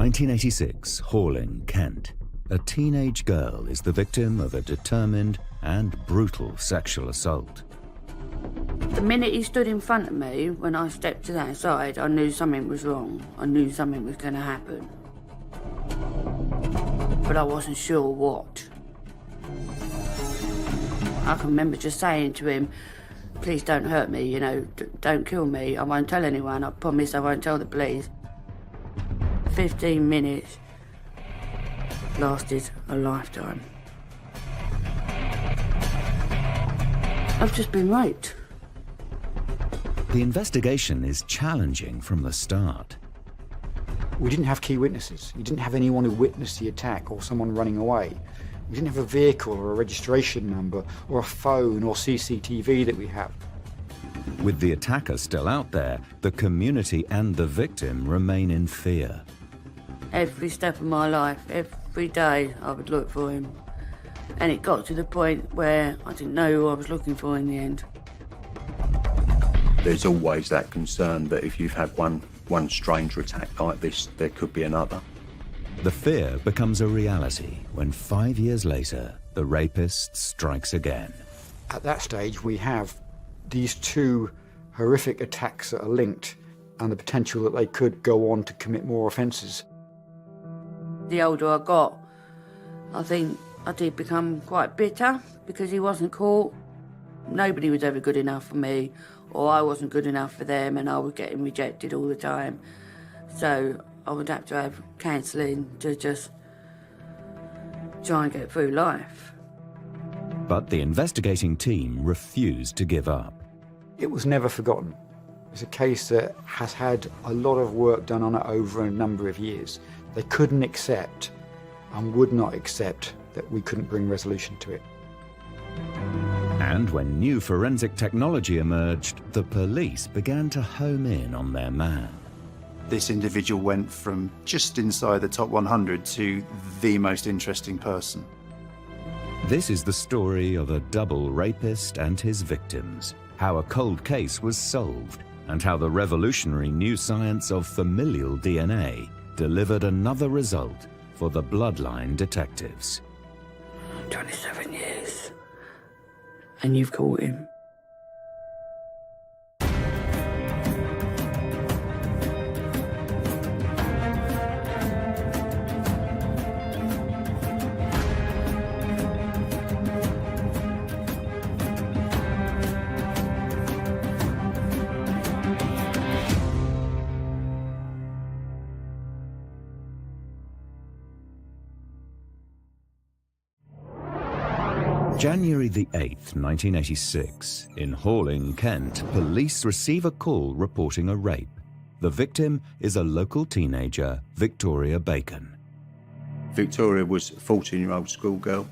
1986, Horling, Kent. A teenage girl is the victim of a determined and brutal sexual assault. The minute he stood in front of me, when I stepped to that side, I knew something was wrong. I knew something was going to happen. But I wasn't sure what. I can remember just saying to him, please don't hurt me, you know, don't kill me. I won't tell anyone, I promise I won't tell the police. 15 minutes lasted a lifetime. I've just been raped. The investigation is challenging from the start. We didn't have key witnesses. We didn't have anyone who witnessed the attack or someone running away. We didn't have a vehicle or a registration number or a phone or CCTV that we have. With the attacker still out there, the community and the victim remain in fear. Every step of my life, every day, I would look for him. And it got to the point where I didn't know who I was looking for in the end. There's always that concern that if you've had one stranger attack like this, there could be another. The fear becomes a reality when 5 years later, the rapist strikes again. At that stage, we have these two horrific attacks that are linked and the potential that they could go on to commit more offences. The older I got, I think I did become quite bitter because he wasn't caught. Nobody was ever good enough for me, or I wasn't good enough for them, and I was getting rejected all the time. So I would have to have counselling to just try and get through life. But the investigating team refused to give up. It was never forgotten. It's a case that has had a lot of work done on it over a number of years. They couldn't accept and would not accept that we couldn't bring resolution to it. And when new forensic technology emerged, the police began to home in on their man. This individual went from just inside the top 100 to the most interesting person. This is the story of a double rapist and his victims, how a cold case was solved, and how the revolutionary new science of familial DNA delivered another result for the Bloodline Detectives. 27 years. And you've caught him. January the 8th, 1986, in Horling, Kent, police receive a call reporting a rape. The victim is a local teenager, Victoria Bacon. Victoria was a 14-year-old schoolgirl.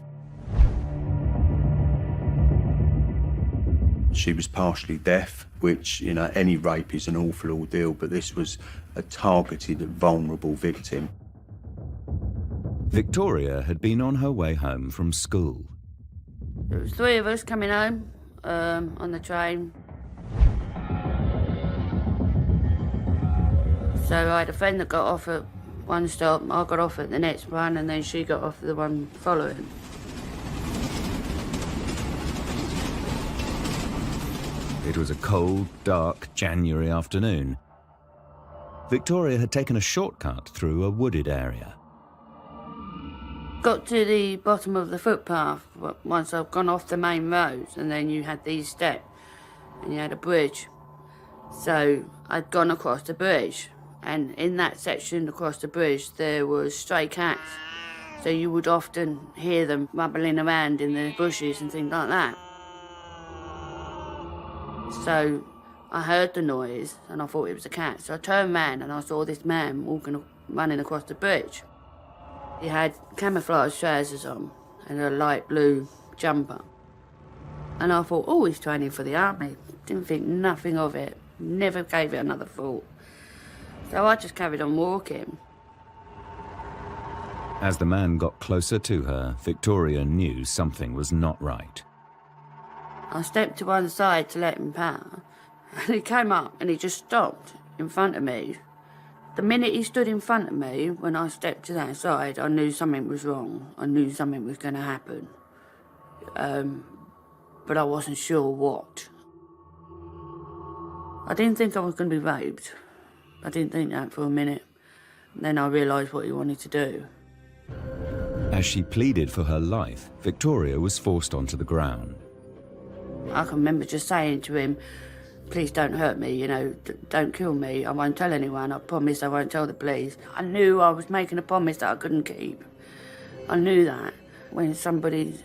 She was partially deaf, which, you know, any rape is an awful ordeal, but this was a targeted, vulnerable victim. Victoria had been on her way home from school. There was three of us coming home on the train. So I had a friend that got off at one stop, I got off at the next one, and then she got off at the one following. It was a cold, dark January afternoon. Victoria had taken a shortcut through a wooded area. Got to the bottom of the footpath once I've gone off the main road, and then you had these steps and you had a bridge. So I'd gone across the bridge, and in that section across the bridge there was stray cats. So you would often hear them rumbling around in the bushes and things like that. So I heard the noise and I thought it was a cat. So I turned round and I saw this man running across the bridge. He had camouflage trousers on and a light blue jumper. And I thought, oh, he's training for the army. Didn't think nothing of it. Never gave it another thought. So I just carried on walking. As the man got closer to her, Victoria knew something was not right. I stepped to one side to let him pass, and he came up and he just stopped in front of me, The minute he stood in front of me, when I stepped to that side, I knew something was wrong. I knew something was going to happen. But I wasn't sure what. I didn't think I was going to be raped. I didn't think that for a minute. Then I realised what he wanted to do. As she pleaded for her life, Victoria was forced onto the ground. I can remember just saying to him, please don't hurt me, you know, don't kill me. I won't tell anyone. I promise I won't tell the police. I knew I was making a promise that I couldn't keep. I knew that. When somebody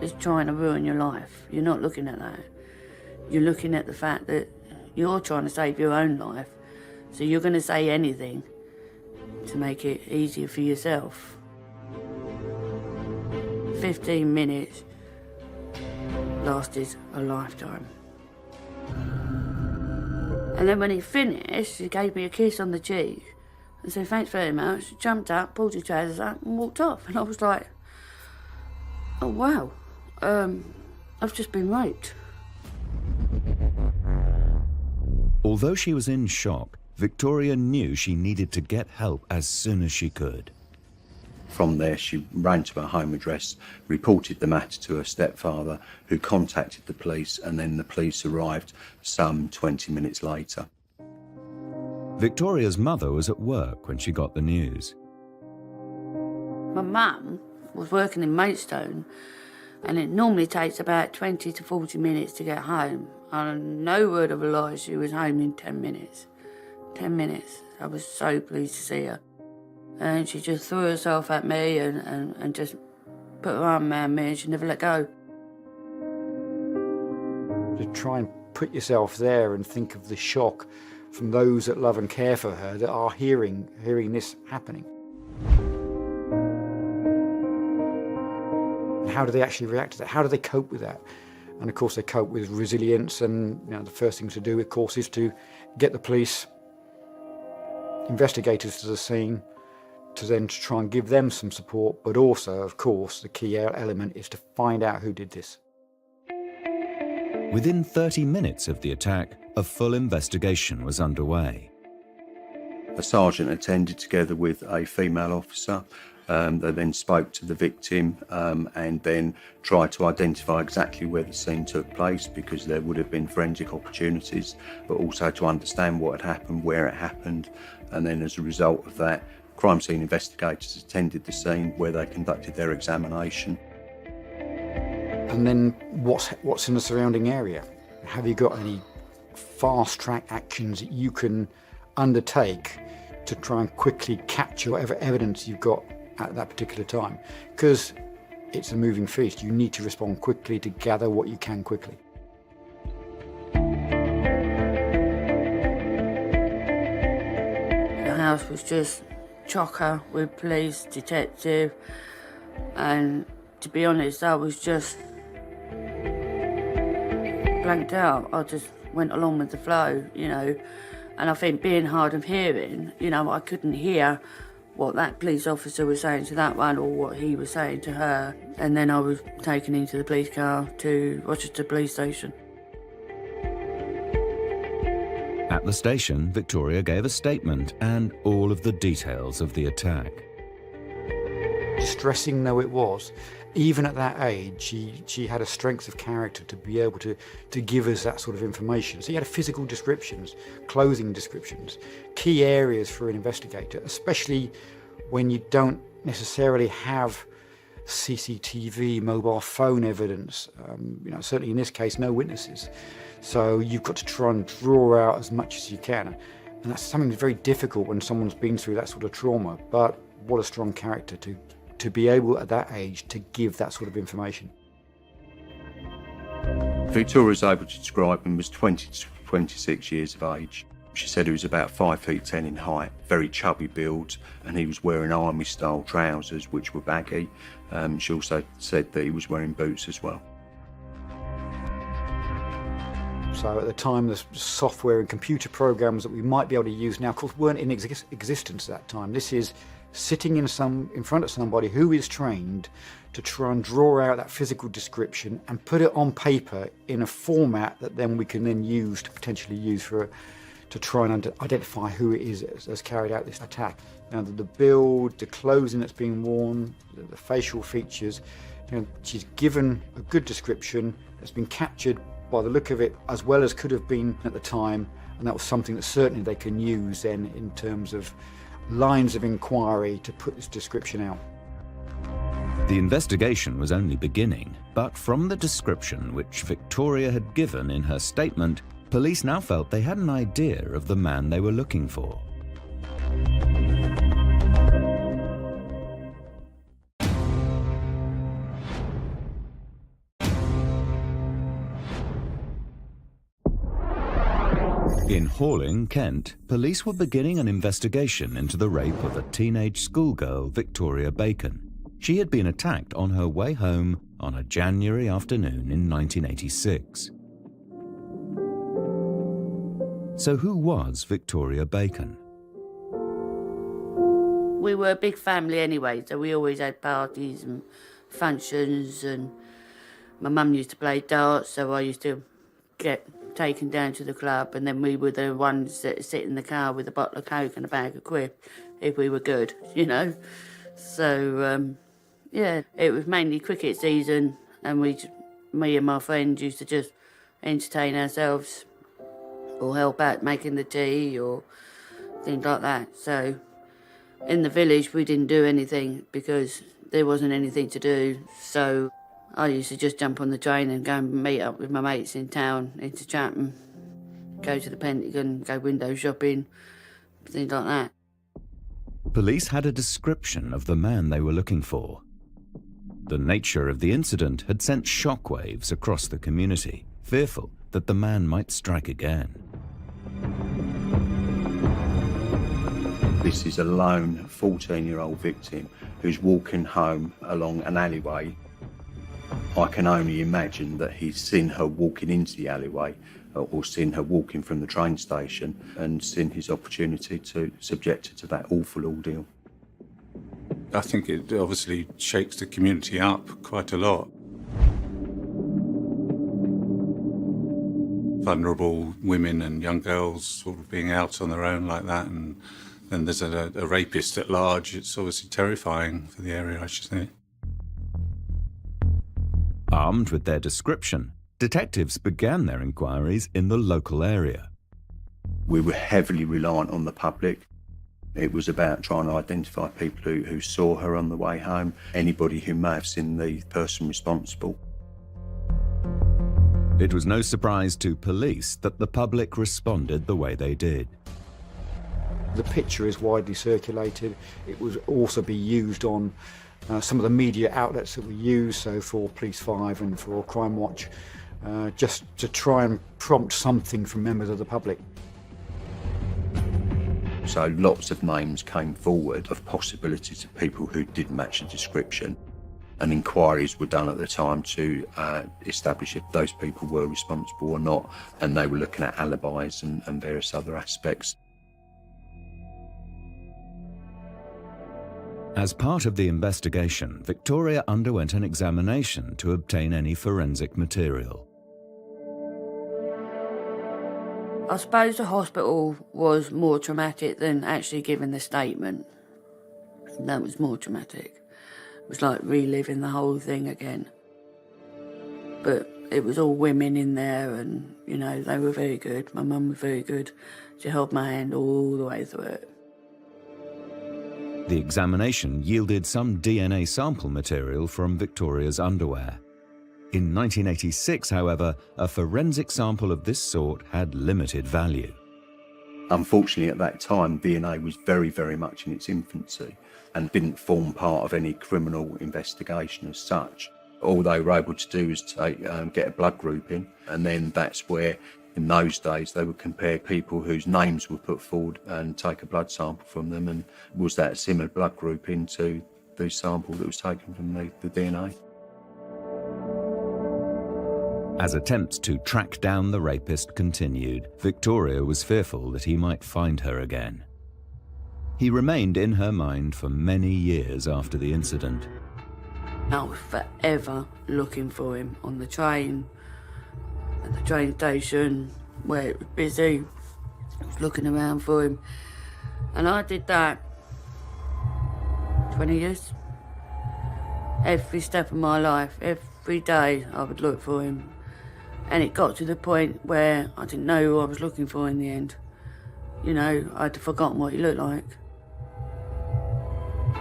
is trying to ruin your life, you're not looking at that. You're looking at the fact that you're trying to save your own life. So you're going to say anything to make it easier for yourself. 15 minutes lasted a lifetime. And then when he finished, he gave me a kiss on the cheek and said, thanks very much, jumped up, pulled his trousers up and walked off. And I was like, oh wow, I've just been raped. Although she was in shock, Victoria knew she needed to get help as soon as she could. From there, she ran to her home address, reported the matter to her stepfather, who contacted the police, and then the police arrived some 20 minutes later. Victoria's mother was at work when she got the news. My mum was working in Maidstone, and it normally takes about 20 to 40 minutes to get home. And no word of a lie, she was home in 10 minutes. 10 minutes. I was so pleased to see her. And she just threw herself at me and just put her arm around me and she never let go. To try and put yourself there and think of the shock from those that love and care for her that are hearing this happening. And how do they actually react to that? How do they cope with that? And of course they cope with resilience, and you know, the first thing to do, of course, is to get the police investigators to the scene, to then try and give them some support, but also, of course, the key element is to find out who did this. Within 30 minutes of the attack, a full investigation was underway. A sergeant attended together with a female officer. They then spoke to the victim and then tried to identify exactly where the scene took place, because there would have been forensic opportunities, but also to understand what had happened, where it happened. And then as a result of that, crime scene investigators attended the scene where they conducted their examination. And then what's in the surrounding area? Have you got any fast-track actions that you can undertake to try and quickly capture whatever evidence you've got at that particular time? Because it's a moving feast. You need to respond quickly to gather what you can quickly. The house was just chocker with police, detective, and to be honest, I was just blanked out. I just went along with the flow, you know, and I think being hard of hearing, you know, I couldn't hear what that police officer was saying to that one or what he was saying to her. And then I was taken into the police car to Rochester Police Station. At the station, Victoria gave a statement and all of the details of the attack. Distressing though it was, even at that age, she had a strength of character to be able to give us that sort of information. So you had physical descriptions, clothing descriptions, key areas for an investigator, especially when you don't necessarily have CCTV, mobile phone evidence. You know, certainly in this case, no witnesses. So you've got to try and draw out as much as you can. And that's something that's very difficult when someone's been through that sort of trauma. But what a strong character to be able at that age to give that sort of information. Victoria was able to describe him as 20 to 26 years of age. She said he was about 5 feet 10 in height, very chubby build, and he was wearing army-style trousers, which were baggy. She also said that he was wearing boots as well. So at the time, the software and computer programs that we might be able to use now, of course, weren't in existence at that time. This is sitting in front of somebody who is trained to try and draw out that physical description and put it on paper in a format that then we can then use to potentially use to try and identify who it is that has carried out this attack. Now, the build, the clothing that's been worn, the facial features, she's given a good description. It's been captured by the look of it as well as could have been at the time, and that was something that certainly they can use then in terms of lines of inquiry to put this description out. The investigation was only beginning, but from the description which Victoria had given in her statement, police now felt they had an idea of the man they were looking for. In Horling, Kent, police were beginning an investigation into the rape of a teenage schoolgirl, Victoria Bacon. She had been attacked on her way home on a January afternoon in 1986. So who was Victoria Bacon? We were a big family anyway, so we always had parties and functions, and my mum used to play darts, so I used to get taken down to the club, and then we were the ones that sit in the car with a bottle of Coke and a bag of quip if we were good, So, yeah, it was mainly cricket season, and me and my friends used to just entertain ourselves or help out making the tea or things like that. So in the village we didn't do anything because there wasn't anything to do. So I used to just jump on the train and go and meet up with my mates in town, into Chatham, go to the Pentagon, go window shopping, things like that. Police had a description of the man they were looking for. The nature of the incident had sent shockwaves across the community, fearful that the man might strike again. This is a lone 14-year-old victim who's walking home along an alleyway. I can only imagine that he's seen her walking into the alleyway or seen her walking from the train station and seen his opportunity to subject her to that awful ordeal. I think it obviously shakes the community up quite a lot. Vulnerable women and young girls sort of being out on their own like that, and then there's a rapist at large. It's obviously terrifying for the area, I should say. Armed with their description, detectives began their inquiries in the local area. We were heavily reliant on the public. It was about trying to identify people who saw her on the way home, anybody who may have seen the person responsible. It was no surprise to police that the public responded the way they did. The picture is widely circulated. It would also be used on some of the media outlets that we use, so for Police 5 and for Crime Watch, just to try and prompt something from members of the public. So lots of names came forward of possibilities of people who did match the description, and inquiries were done at the time to establish if those people were responsible or not, and they were looking at alibis and various other aspects. As part of the investigation, Victoria underwent an examination to obtain any forensic material. I suppose the hospital was more traumatic than actually giving the statement. That was more traumatic. It was like reliving the whole thing again. But it was all women in there, and, they were very good. My mum was very good. She held my hand all the way through it. The examination yielded some DNA sample material from Victoria's underwear. In 1986, however, a forensic sample of this sort had limited value. Unfortunately, at that time, DNA was very, very much in its infancy and didn't form part of any criminal investigation as such. All they were able to do was get a blood group in, and then that's where, in those days, they would compare people whose names were put forward and take a blood sample from them, and was that a similar blood group into the sample that was taken from the DNA. As attempts to track down the rapist continued, Victoria was fearful that he might find her again. He remained in her mind for many years after the incident. I was forever looking for him on the train, at the train station, where it was busy, was looking around for him. And I did that 20 years. Every step of my life, every day I would look for him. And it got to the point where I didn't know who I was looking for in the end. You know, I'd forgotten what he looked like.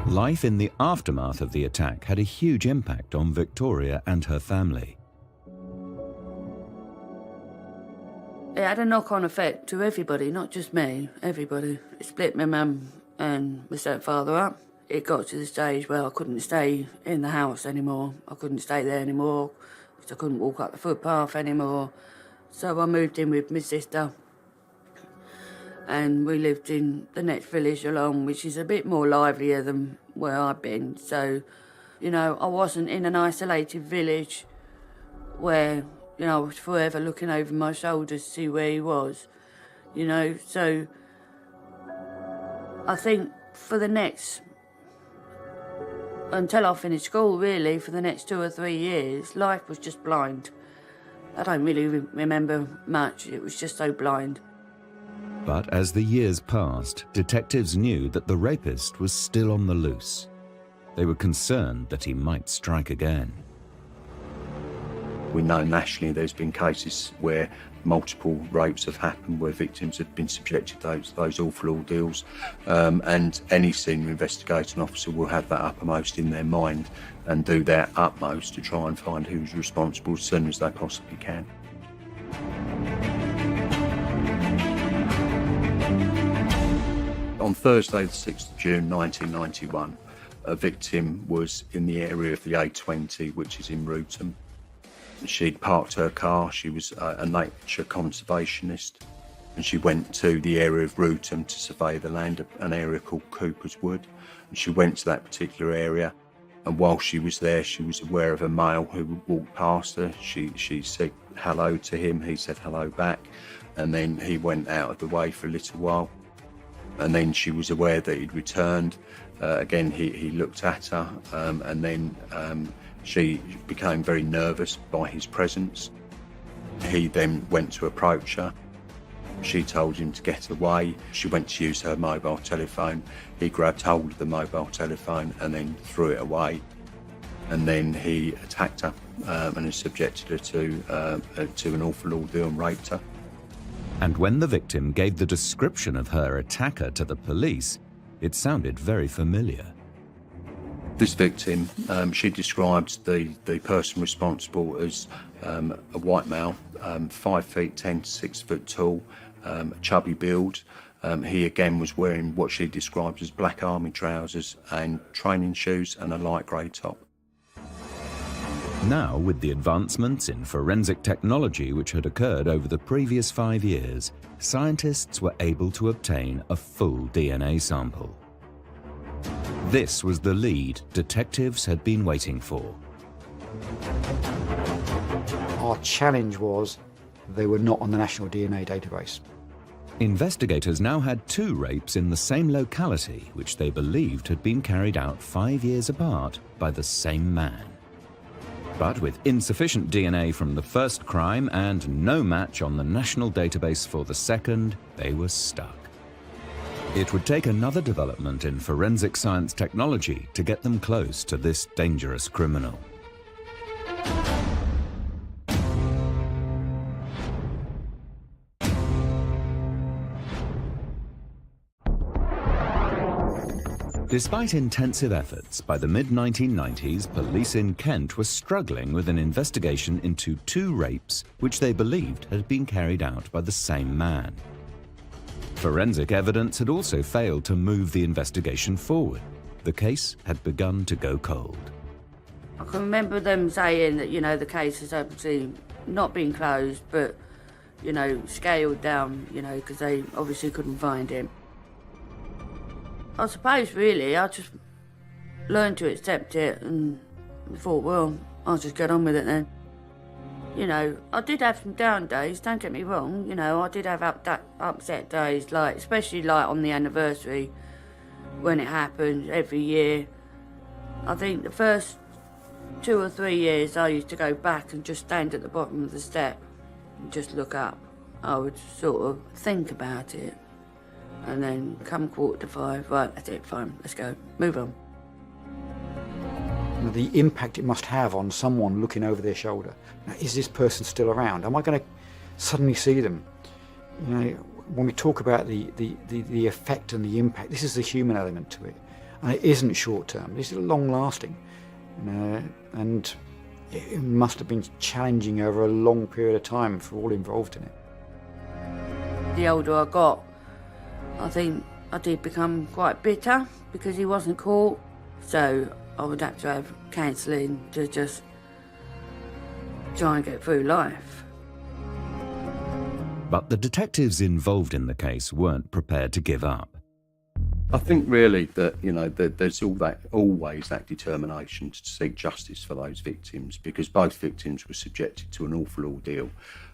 Life in the aftermath of the attack had a huge impact on Victoria and her family. It had a knock-on effect to everybody, not just me, everybody. It split my mum and my stepfather up. It got to the stage where I couldn't stay in the house anymore. I couldn't stay there anymore because I couldn't walk up the footpath anymore. So I moved in with my sister and we lived in the next village along, which is a bit more livelier than where I've been. So, you know, I wasn't in an isolated village where, you know, I was forever looking over my shoulder to see where he was, you know. So I think for the next, until I finished school really, for the next 2 or 3 years, life was just blind. I don't really remember much, it was just so blind. But as the years passed, detectives knew that the rapist was still on the loose. They were concerned that he might strike again. We know nationally there's been cases where multiple rapes have happened, where victims have been subjected to those awful ordeals, and any senior investigating officer will have that uppermost in their mind and do their utmost to try and find who's responsible as soon as they possibly can. On Thursday the 6th of June 1991, a victim was in the area of the A20, which is in Rootham. She'd parked her car, she was a nature conservationist, and she went to the area of Rootham to survey the land, an area called Cooper's Wood. And she went to that particular area, and while she was there, she was aware of a male who walked past her. She said hello to him, he said hello back, and then he went out of the way for a little while. And then she was aware that he'd returned. Again, he looked at her, and then she became very nervous by his presence. He then went to approach her. She told him to get away. She went to use her mobile telephone. He grabbed hold of the mobile telephone and then threw it away. And then he attacked her and subjected her to an awful ordeal and raped her. And when the victim gave the description of her attacker to the police, it sounded very familiar. This victim, she described the person responsible as a white male, 5 feet 10 to 6 foot tall, chubby build. He again was wearing what she described as black army trousers and training shoes and a light grey top. Now, with the advancements in forensic technology which had occurred over the previous 5 years, scientists were able to obtain a full DNA sample. This was the lead detectives had been waiting for. Our challenge was they were not on the national DNA database. Investigators now had 2 rapes in the same locality which they believed had been carried out 5 years apart by the same man. But with insufficient DNA from the first crime and no match on the national database for the second, they were stuck. It would take another development in forensic science technology to get them close to this dangerous criminal. Despite intensive efforts, by the mid-1990s, police in Kent were struggling with an investigation into 2 rapes which they believed had been carried out by the same man. Forensic evidence had also failed to move the investigation forward. The case had begun to go cold. I can remember them saying that, you know, the case has obviously not been closed, but, you know, scaled down, you know, because they obviously couldn't find him. I suppose, really, I just learned to accept it and thought, well, I'll just get on with it then. You know, I did have some down days, don't get me wrong. You know, I did have upset days, like, especially like on the anniversary when it happened every year. I think the first 2 or 3 years I used to go back and just stand at the bottom of the step and just look up I would sort of think about it, and then come 4:45, right, that's it, fine, let's go, move on. The impact it must have on someone looking over their shoulder. Now, is this person still around? Am I going to suddenly see them? You know, when we talk about the effect and the impact, this is the human element to it. And it isn't short term, this is long lasting. You know, and it must have been challenging over a long period of time for all involved in it. The older I got, I think I did become quite bitter because he wasn't caught. So I would have to have counselling to just try and get through life. But the detectives involved in the case weren't prepared to give up. I think really that, you know, that there's always that determination to seek justice for those victims, because both victims were subjected to an awful ordeal,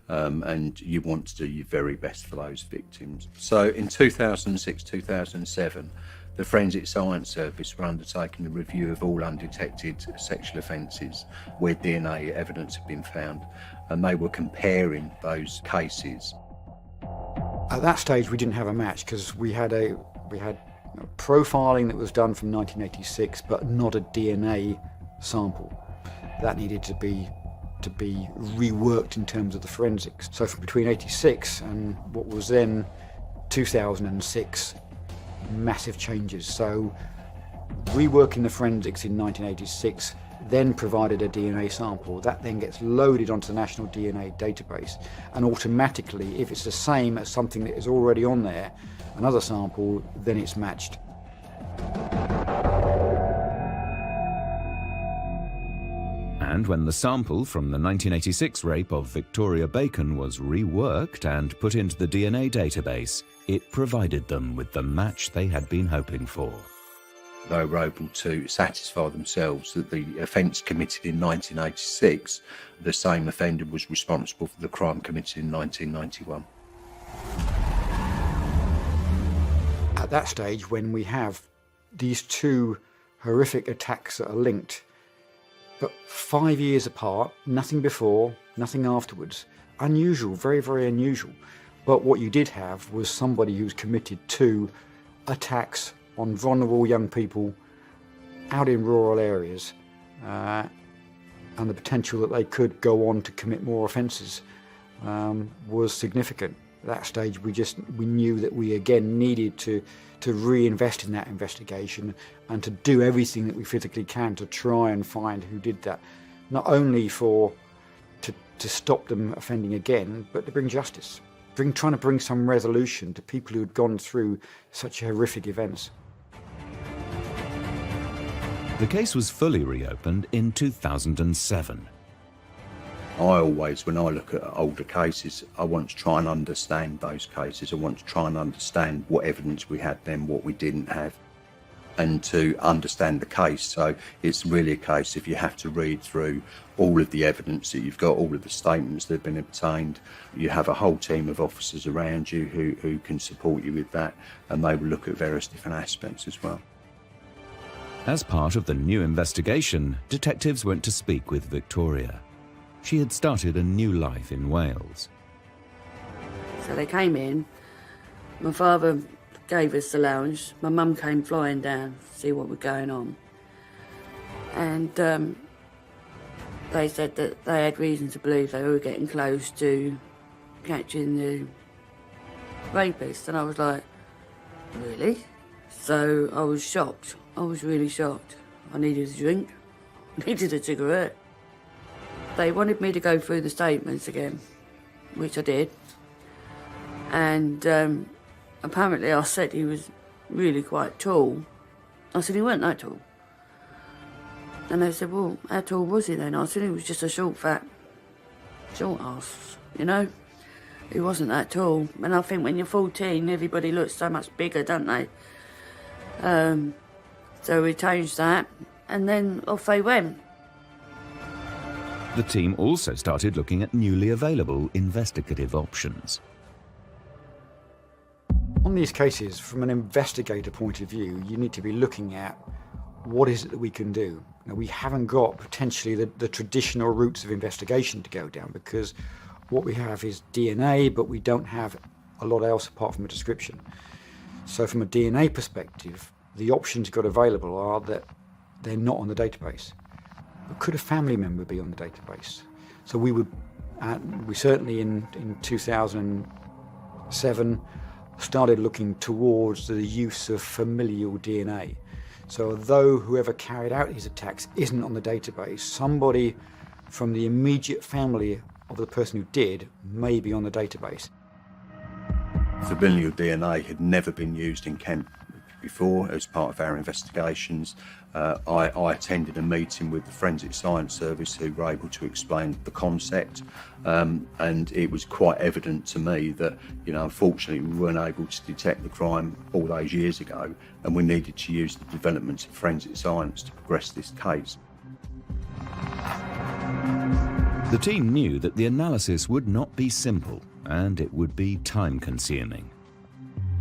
and you want to do your very best for those victims. So in 2006, 2007, the Forensic Science Service were undertaking a review of all undetected sexual offences where DNA evidence had been found, and they were comparing those cases. At that stage, we didn't have a match because we had profiling that was done from 1986, but not a DNA sample. That needed to be reworked in terms of the forensics. So from between 86 and what was then 2006, massive changes. So reworking the forensics in 1986 then provided a DNA sample. That then gets loaded onto the National DNA database, and automatically, if it's the same as something that is already on there, another sample, then it's matched. And when the sample from the 1986 rape of Victoria Bacon was reworked and put into the DNA database, it provided them with the match they had been hoping for. They were able to satisfy themselves that the offence committed in 1986, the same offender was responsible for the crime committed in 1991. At that stage, when we have these two horrific attacks that are linked, but 5 years apart, nothing before, nothing afterwards, unusual, very, very unusual. But what you did have was somebody who's committed two attacks on vulnerable young people out in rural areas, and the potential that they could go on to commit more offences was significant. At that stage, we knew that we again needed to reinvest in that investigation and to do everything that we physically can to try and find who did that, not only to stop them offending again, but to bring justice, trying to bring some resolution to people who had gone through such horrific events. The case was fully reopened in 2007. I always, when I look at older cases, I want to try and understand those cases. I want to try and understand what evidence we had then, what we didn't have, and to understand the case. So it's really a case if you have to read through all of the evidence that you've got, all of the statements that have been obtained. You have a whole team of officers around you who can support you with that, and they will look at various different aspects as well. As part of the new investigation, detectives went to speak with Victoria. She had started a new life in Wales. So they came in, my father gave us the lounge, my mum came flying down to see what was going on. And they said that they had reason to believe they were getting close to catching the rapist, and I was like, really? So I was shocked. I was really shocked. I needed a drink, I needed a cigarette. They wanted me to go through the statements again, which I did. And apparently I said he was really quite tall. I said he weren't that tall. And they said, well, how tall was he then? I said he was just a short ass, you know? He wasn't that tall. And I think when you're 14, everybody looks so much bigger, don't they? So we changed that, and then off they went. The team also started looking at newly available investigative options. On these cases, from an investigator point of view, you need to be looking at what is it that we can do. Now, we haven't got potentially the traditional routes of investigation to go down, because What we have is DNA, but we don't have a lot else apart from a description. So from a DNA perspective, the options you've got available are that they're not on the database. But could a family member be on the database? So we certainly in 2007 started looking towards the use of familial DNA. So although whoever carried out these attacks isn't on the database, somebody from the immediate family of the person who did may be on the database. Familial DNA had never been used in Kent before as part of our investigations. I attended a meeting with the Forensic Science Service who were able to explain the concept, and it was quite evident to me that, unfortunately we weren't able to detect the crime all those years ago, and we needed to use the developments of forensic science to progress this case. The team knew that the analysis would not be simple, and it would be time-consuming.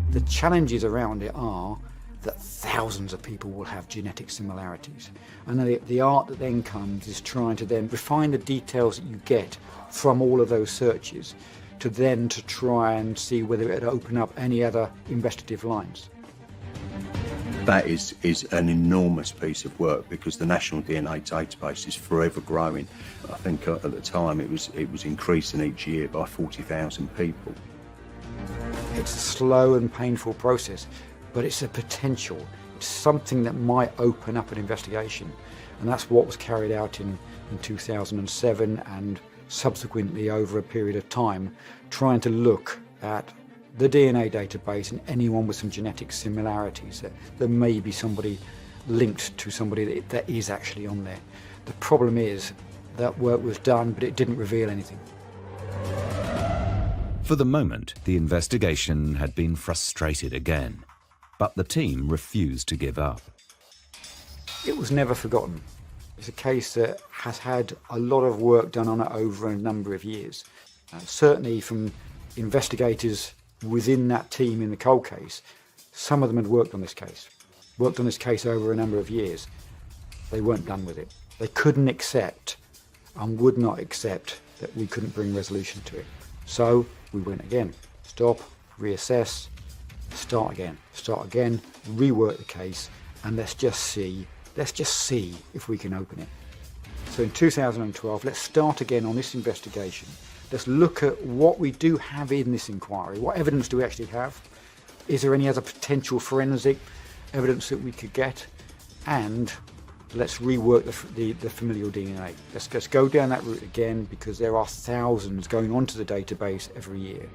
The challenges around it are that thousands of people will have genetic similarities. And the art that then comes is trying to then refine the details that you get from all of those searches to try and see whether it would open up any other investigative lines. That is an enormous piece of work because the National DNA Database is forever growing. I think at the time it was increasing each year by 40,000 people. It's a slow and painful process, but it's a potential. It's something that might open up an investigation. And that's what was carried out in 2007 and subsequently over a period of time, trying to look at the DNA database and anyone with some genetic similarities, that there may be somebody linked to somebody that is actually on there. The problem is that work was done, but it didn't reveal anything. For the moment, the investigation had been frustrated again, but the team refused to give up. It was never forgotten. It's a case that has had a lot of work done on it over a number of years. Certainly from investigators within that team in the cold case, some of them had worked on this case over a number of years. They weren't done with it. They couldn't accept and would not accept that we couldn't bring resolution to it. So we went again. Stop, reassess, start again, rework the case, and let's just see if we can open it. So in 2012, let's start again on this investigation. Let's look at what we do have in this inquiry. What evidence do we actually have? Is there any other potential forensic evidence that we could get? And let's rework the familial DNA. Let's go down that route again, because there are thousands going onto the database every year.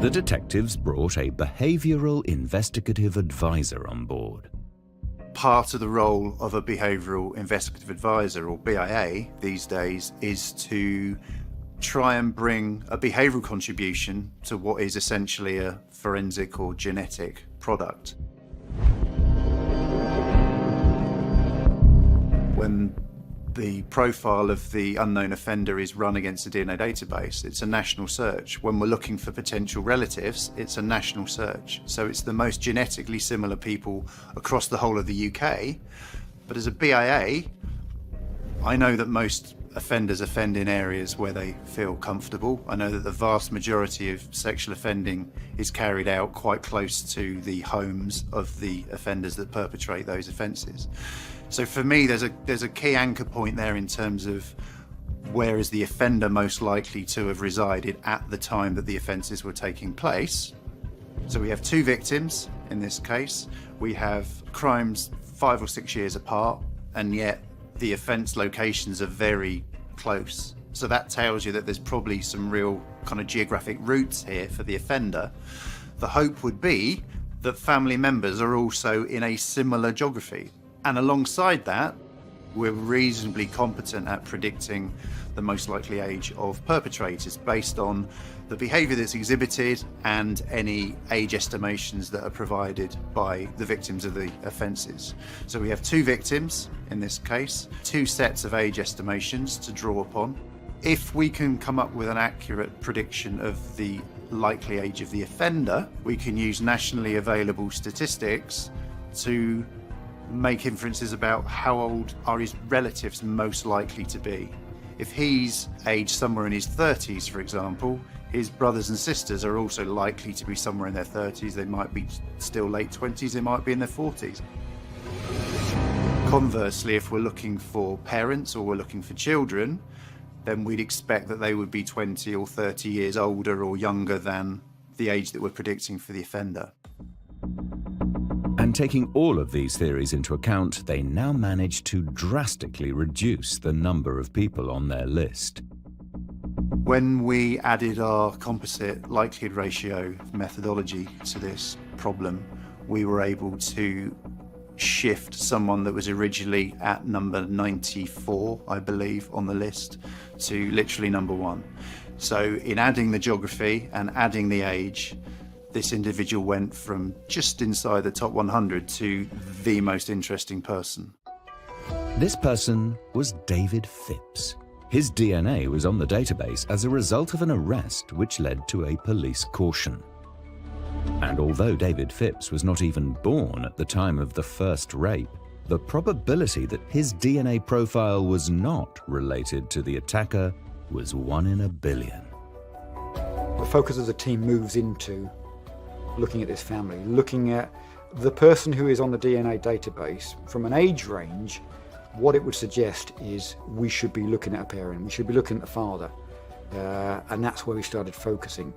The detectives brought a behavioural investigative advisor on board. Part of the role of a behavioural investigative advisor, or BIA these days, is to try and bring a behavioural contribution to what is essentially a forensic or genetic product. When the profile of the unknown offender is run against the DNA database, it's a national search. When we're looking for potential relatives, it's a national search. So it's the most genetically similar people across the whole of the UK. But as a BIA, I know that most offenders offend in areas where they feel comfortable. I know that the vast majority of sexual offending is carried out quite close to the homes of the offenders that perpetrate those offences. So for me, there's a key anchor point there in terms of where is the offender most likely to have resided at the time that the offences were taking place. So we have two victims in this case. We have crimes 5 or 6 years apart, and yet the offence locations are very close. So that tells you that there's probably some real kind of geographic roots here for the offender. The hope would be that family members are also in a similar geography. And alongside that, we're reasonably competent at predicting the most likely age of perpetrators based on the behaviour that's exhibited and any age estimations that are provided by the victims of the offences. So we have two victims in this case, two sets of age estimations to draw upon. If we can come up with an accurate prediction of the likely age of the offender, we can use nationally available statistics to make inferences about how old are his relatives most likely to be. If he's aged somewhere in his 30s, for example, his brothers and sisters are also likely to be somewhere in their 30s. They might be still late 20s, they might be in their 40s. Conversely, if we're looking for parents or we're looking for children, then we'd expect that they would be 20 or 30 years older or younger than the age that we're predicting for the offender. And taking all of these theories into account, they now managed to drastically reduce the number of people on their list. When we added our composite likelihood ratio methodology to this problem, we were able to shift someone that was originally at number 94, I believe, on the list to literally number 1. So in adding the geography and adding the age, this individual went from just inside the top 100 to the most interesting person. This person was David Phipps. His DNA was on the database as a result of an arrest which led to a police caution. And although David Phipps was not even born at the time of the first rape, the probability that his DNA profile was not related to the attacker was 1 in a billion. The focus of the team moves into looking at this family, looking at the person who is on the DNA database from an age range. What it would suggest is we should be looking at a parent, we should be looking at the father, and that's where we started focusing.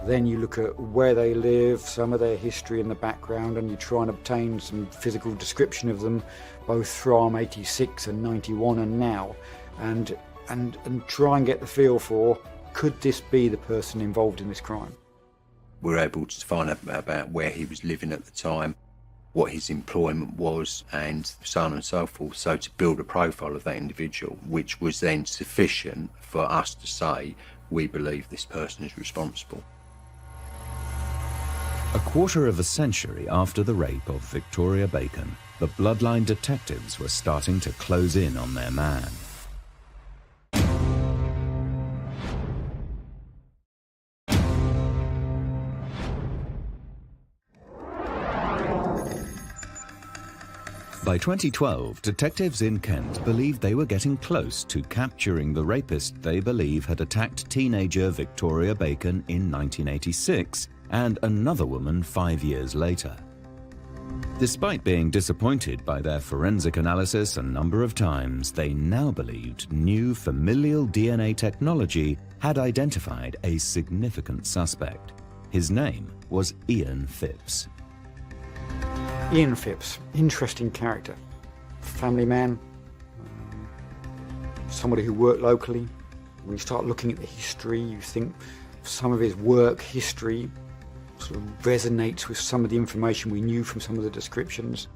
Then you look at where they live, some of their history in the background, and you try and obtain some physical description of them, both from 86 and 91 and now, and try and get the feel for, could this be the person involved in this crime? We were able to find out about where he was living at the time, what his employment was, and so on and so forth. So to build a profile of that individual, which was then sufficient for us to say, we believe this person is responsible. A quarter of a century after the rape of Victoria Bacon, the Bloodline Detectives were starting to close in on their man. By 2012, detectives in Kent believed they were getting close to capturing the rapist they believe had attacked teenager Victoria Bacon in 1986 and another woman 5 years later. Despite being disappointed by their forensic analysis a number of times, they now believed new familial DNA technology had identified a significant suspect. His name was Ian Phipps. Ian Phipps, interesting character, family man, somebody who worked locally. When you start looking at the history, you think some of his work history sort of resonates with some of the information we knew from some of the descriptions.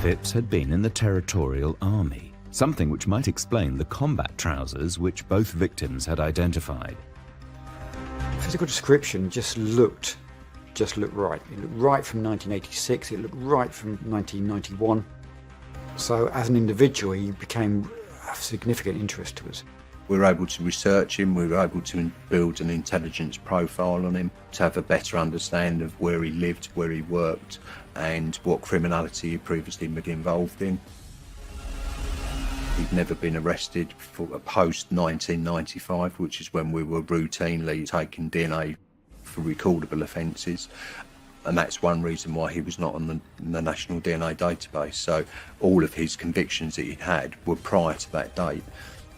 Phipps had been in the Territorial Army, something which might explain the combat trousers which both victims had identified. Physical description just looked right. It looked right from 1986, it looked right from 1991. So as an individual, he became of significant interest to us. We were able to research him, we were able to build an intelligence profile on him, to have a better understanding of where he lived, where he worked, and what criminality he'd previously been involved in. He'd never been arrested for a post-1995, which is when we were routinely taking DNA for recordable offences, and that's one reason why he was not on the National DNA Database. So all of his convictions that he'd had were prior to that date,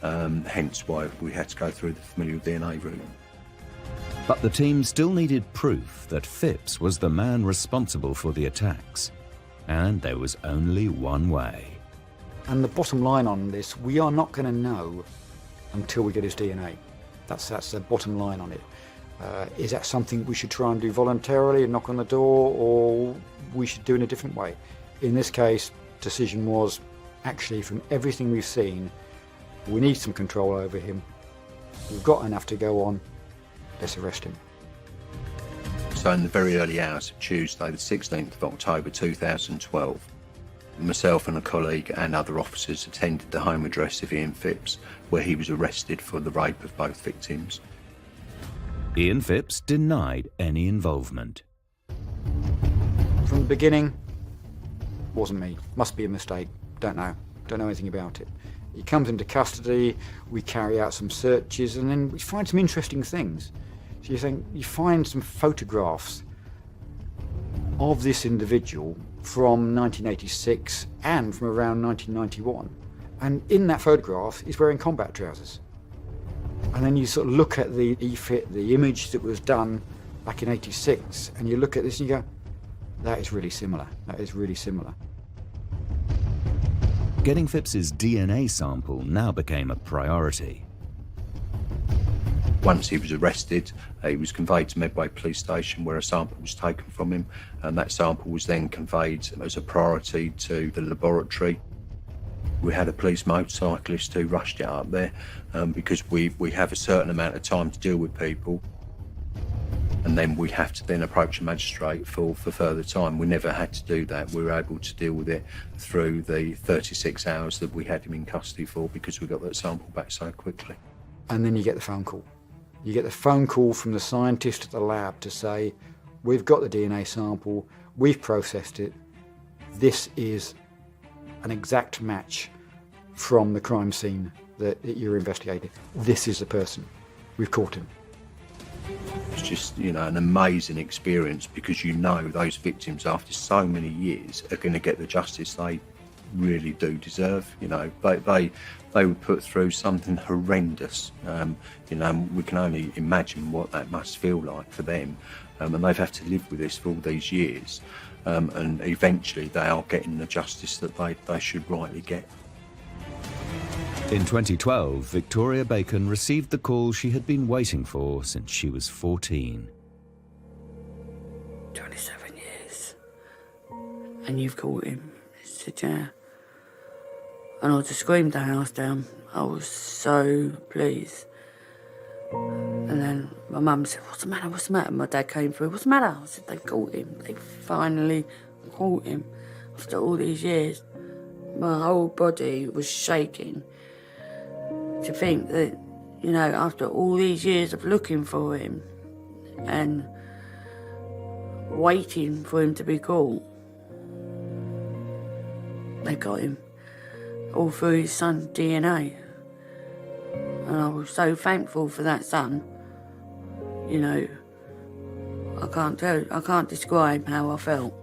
hence why we had to go through the familial DNA route. But the team still needed proof that Phipps was the man responsible for the attacks, and there was only one way. And the bottom line on this, we are not going to know until we get his DNA. That's the bottom line on it. Is that something we should try and do voluntarily and knock on the door, or we should do it in a different way? In this case, decision was, actually, from everything we've seen, we need some control over him. We've got enough to go on. Let's arrest him. So in the very early hours of Tuesday, the 16th of October 2012, myself and a colleague and other officers attended the home address of Ian Phipps, where he was arrested for the rape of both victims. Ian Phipps denied any involvement. From the beginning, wasn't me. Must be a mistake. Don't know anything about it. He comes into custody, we carry out some searches, and then we find some interesting things. So you find some photographs of this individual from 1986 and from around 1991. And in that photograph, he's wearing combat trousers. And then you sort of look at the EFIT, the image that was done back in 86, and you look at this and you go, that is really similar. That is really similar. Getting Phipps's DNA sample now became a priority. Once he was arrested, he was conveyed to Medway Police Station where a sample was taken from him, and that sample was then conveyed as a priority to the laboratory. We had a police motorcyclist who rushed it up there because we have a certain amount of time to deal with people, and then we have to then approach a magistrate for further time. We never had to do that. We were able to deal with it through the 36 hours that we had him in custody for because we got that sample back so quickly. And then you get the phone call. You get the phone call from the scientist at the lab to say, we've got the DNA sample, we've processed it, this is an exact match from the crime scene that you're investigating. This is the person. We've caught him. It's just, an amazing experience because those victims after so many years are going to get the justice they really do deserve. They were put through something horrendous. We can only imagine what that must feel like for them, and they've had to live with this for all these years. And eventually they are getting the justice that they should rightly get. In 2012, Victoria Bacon received the call she had been waiting for since she was 14. 27 years. And you've caught him. I said, yeah. And I just screamed the house down. I was so pleased. And then my mum said, what's the matter, what's the matter? My dad came through, what's the matter? I said, they've caught him. They finally caught him. After all these years, my whole body was shaking. To think that, after all these years of looking for him and waiting for him to be caught, they got him, all through his son's DNA. And I was so thankful for that son. I can't describe how I felt.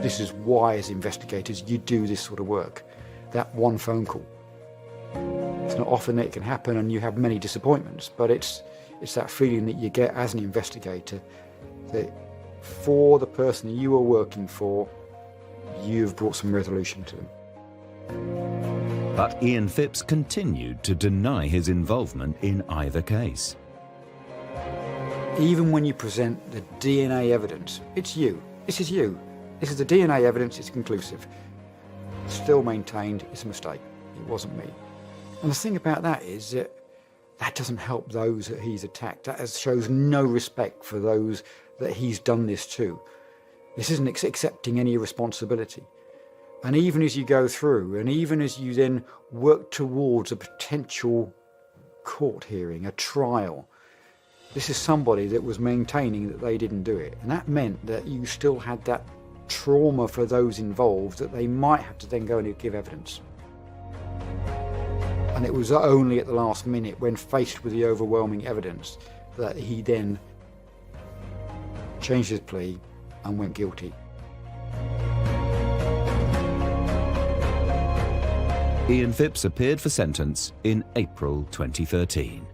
This is why, as investigators, you do this sort of work. That one phone call. It's not often that it can happen, and you have many disappointments, but it's that feeling that you get as an investigator that for the person you are working for, you've brought some resolution to them. But Ian Phipps continued to deny his involvement in either case. Even when you present the DNA evidence, it's you. This is you. This is the DNA evidence, it's conclusive. Still maintained it's a mistake. It wasn't me. And the thing about that is that doesn't help those that he's attacked. That shows no respect for those that he's done this to. This isn't accepting any responsibility. And even as you go through, and even as you then work towards a potential court hearing, a trial, this is somebody that was maintaining that they didn't do it. And that meant that you still had that trauma for those involved, that they might have to then go and give evidence. And it was only at the last minute, when faced with the overwhelming evidence, that he then changed his plea and went guilty. Ian Phipps appeared for sentence in April 2013.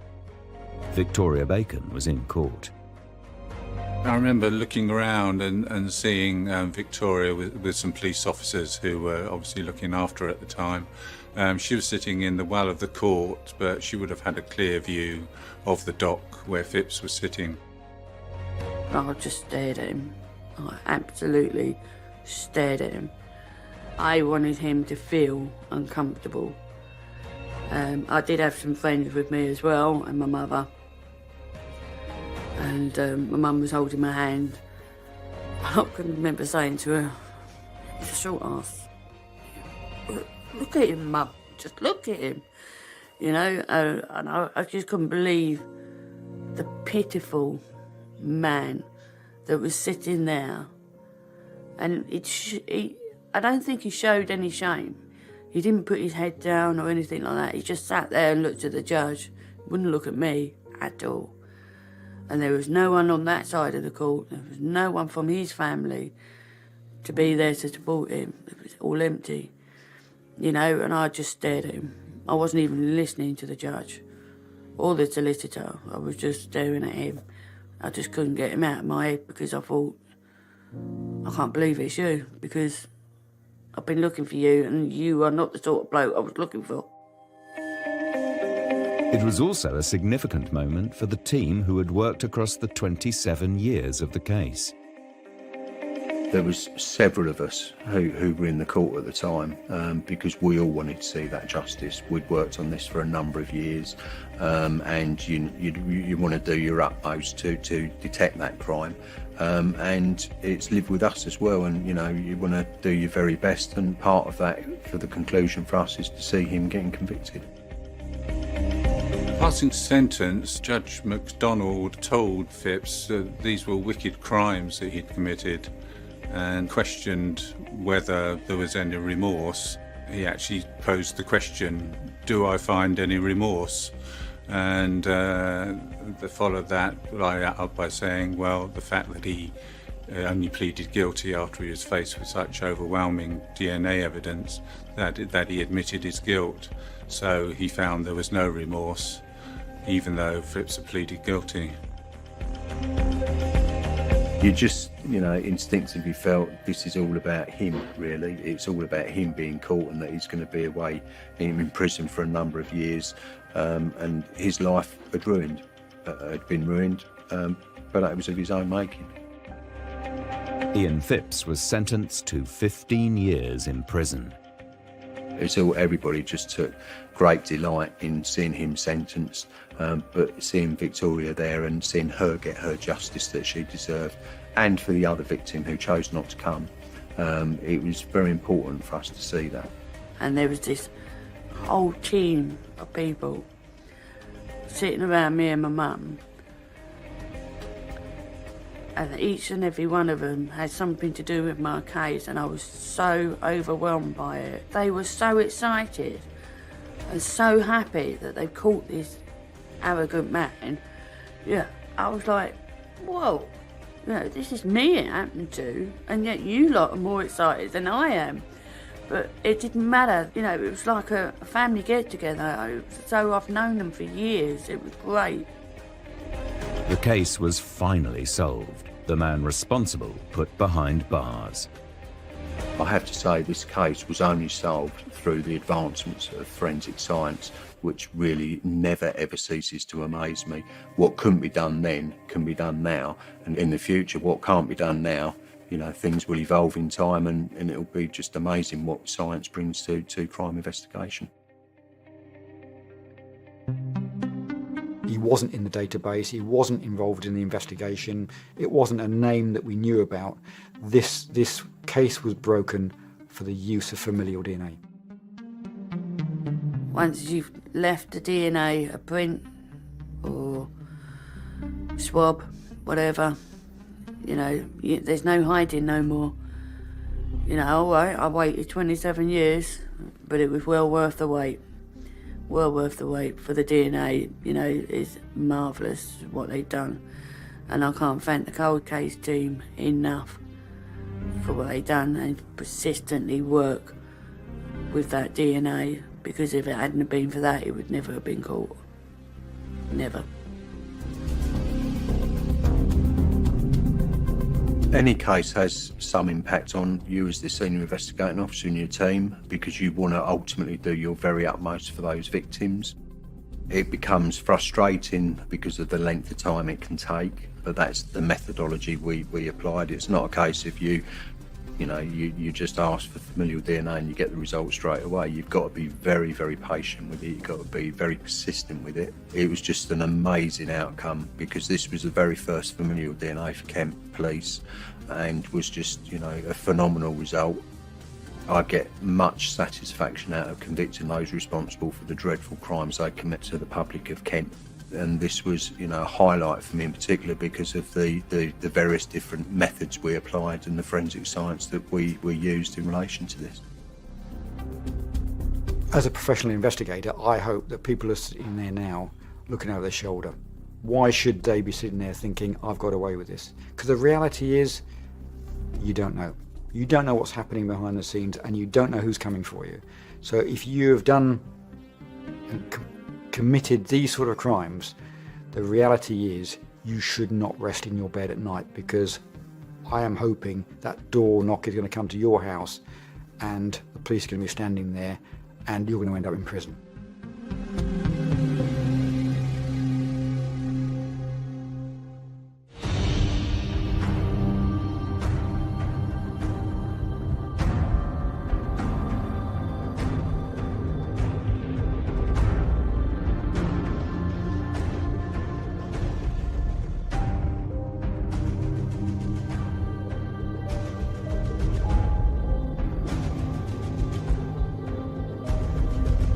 Victoria Bacon was in court. I remember looking around and seeing Victoria with some police officers who were obviously looking after her at the time. She was sitting in the well of the court, but she would have had a clear view of the dock where Phipps was sitting. I just stared at him. I absolutely stared at him. I wanted him to feel uncomfortable. I did have some friends with me as well, and my mother. And my mum was holding my hand. I can remember saying to her, he's a short ass. Look at him, Mum. Just look at him. And I just couldn't believe the pitiful man that was sitting there. And I don't think he showed any shame. He didn't put his head down or anything like that. He just sat there and looked at the judge. Wouldn't look at me at all. And there was no one on that side of the court. There was no one from his family to be there to support him. It was all empty, you know, and I just stared at him. I wasn't even listening to the judge or the solicitor. I was just staring at him. I just couldn't get him out of my head because I thought, I can't believe it's you, because I've been looking for you and you are not the sort of bloke I was looking for. It was also a significant moment for the team who had worked across the 27 years of the case. There was several of us who were in the court at the time because we all wanted to see that justice. We'd worked on this for a number of years, and you want to do your utmost to detect that crime, and it's lived with us as well. And you know, you want to do your very best, and part of that for the conclusion for us is to see him getting convicted. Passing sentence, Judge MacDonald told Phipps that these were wicked crimes that he'd committed, and questioned whether there was any remorse. He actually posed the question, do I find any remorse? And they followed that up by saying, well, the fact that he only pleaded guilty after he was faced with such overwhelming DNA evidence that he admitted his guilt. So he found there was no remorse, even though Phipps had pleaded guilty. You just, you know, instinctively felt this is all about him, really. It's all about him being caught and that he's going to be away in prison for a number of years, and his life had been ruined, but it was of his own making. Ian Phipps was sentenced to 15 years in prison. It's all, everybody just took great delight in seeing him sentenced, but seeing Victoria there and seeing her get her justice that she deserved, and for the other victim who chose not to come, it was very important for us to see that. And there was this whole team of people sitting around me and my mum, and each and every one of them had something to do with my case, and I was so overwhelmed by it. They were so excited and so happy that they caught this arrogant man. Yeah, I was like, whoa, you know, this is me it happened to, and yet you lot are more excited than I am. But it didn't matter, you know, it was like a family get-together. So I've known them for years. It was great. The case was finally solved. The man responsible put behind bars. I have to say this case was only solved through the advancements of forensic science, which really never ever ceases to amaze me. What couldn't be done then can be done now, and in the future what can't be done now, you know, things will evolve in time, and it'll be just amazing what science brings to crime investigation. He wasn't in the database, he wasn't involved in the investigation, it wasn't a name that we knew about. This case was broken for the use of familial DNA. Once you've left the DNA, a print or swab, whatever, you know, there's no hiding no more. You know, all right, I waited 27 years, but it was well worth the wait. Well worth the wait for the DNA, you know, it's marvellous what they've done. And I can't thank the cold case team enough for what they've done and persistently work with that DNA, because if it hadn't been for that, it would never have been caught. Never. Any case has some impact on you as the senior investigating officer in your team, because you want to ultimately do your very utmost for those victims. It becomes frustrating because of the length of time it can take, but that's the methodology we applied. It's not a case of you just ask for familial DNA and you get the result straight away. You've got to be very, very patient with it. You've got to be very persistent with it. It was just an amazing outcome, because this was the very first familial DNA for Kent Police, and was just, you know, a phenomenal result. I get much satisfaction out of convicting those responsible for the dreadful crimes they commit to the public of Kent. And this was, you know, a highlight for me in particular because of the various different methods we applied and the forensic science that we used in relation to this. As a professional investigator, I hope that people are sitting there now looking over their shoulder. Why should they be sitting there thinking, I've got away with this? Because the reality is, you don't know. You don't know what's happening behind the scenes, and you don't know who's coming for you. So if you have done and committed these sort of crimes, the reality is you should not rest in your bed at night, because I am hoping that door knock is going to come to your house and the police are going to be standing there and you're going to end up in prison.